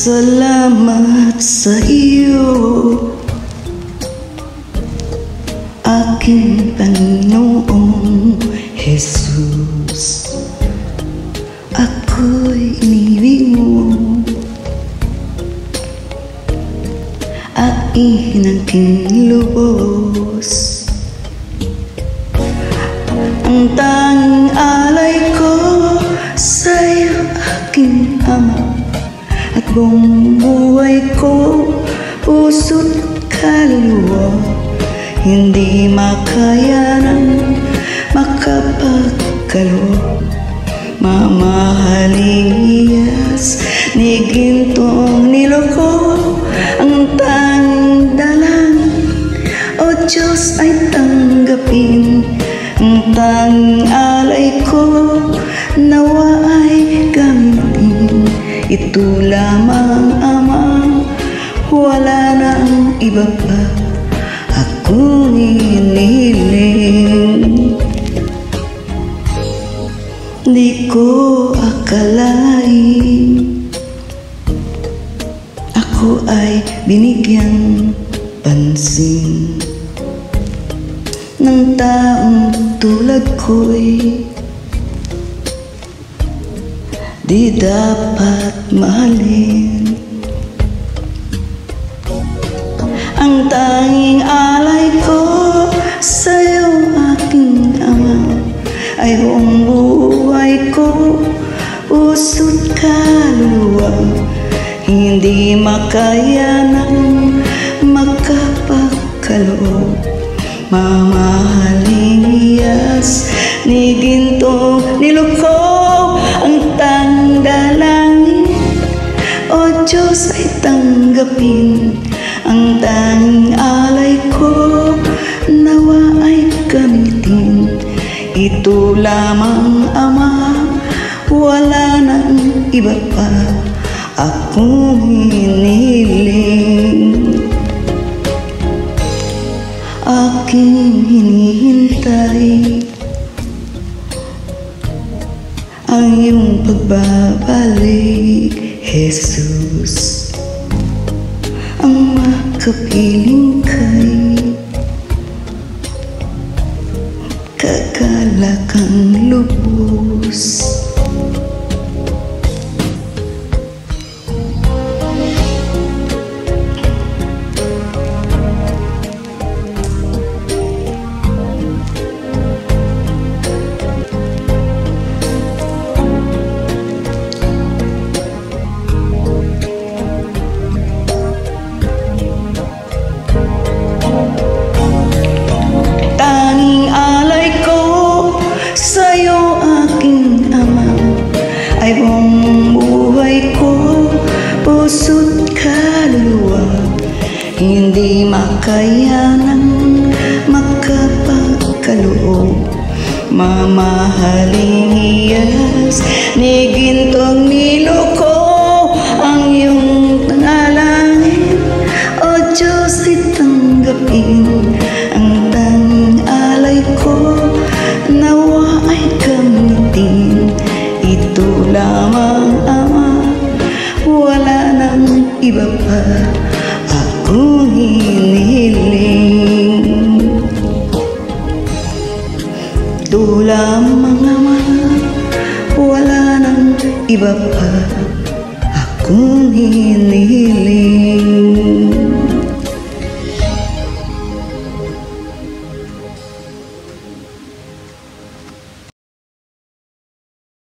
Salamat sa iyo, aking Panginoong Jesus. Ako'y iniwig mo, inangking lubos. Ang tanging alay ko sa'yo, aking Ama, at buong buhay ko, puso't kaluluwa, hindi makaya ng makapagkaloob. Mamahaling iyas ni gintong niloko, ang tanging dalangin, O Diyos, ay tanggapin. Ang tanging alay ko, nawa ay gamitin. Ito lamang, Ama, wala nang iba pa akong hinihiling. Di ko akalain ako ay binigyan pansin ng taong tulad ko'y di dapat mahalin. Ang tanging alay ko sa'yo, aking Ama, ay buong buhay ko, puso't kaluluwa, hindi makaya ng makapagkaloob. Mamahaling iyas ni gintong niloko, ang tanging dalangin, O Diyos, ay tanggapin. Ang tanging alay ko, nawa ay gamitin. Ito lamang, Ama, wala nang iba pa akong hinihiling. Aking hinihintay ang iyong pagbabalik, Jesus. Ang makapiling kay kagalakang lubos. Ay buong buhay ko, puso't kaluluwa, hindi makaya ng makapagkaloob. Mamahaling iyas ni gintong niloko, ang iyong panalangin, O Diyos, ay tanggapin. Ang tanging alay ko, nawa ay gamitin. Ito lamang, Ama, wala nang iba pa akong hinihiling. Ito lamang, Ama, wala nang iba pa akong hinihiling.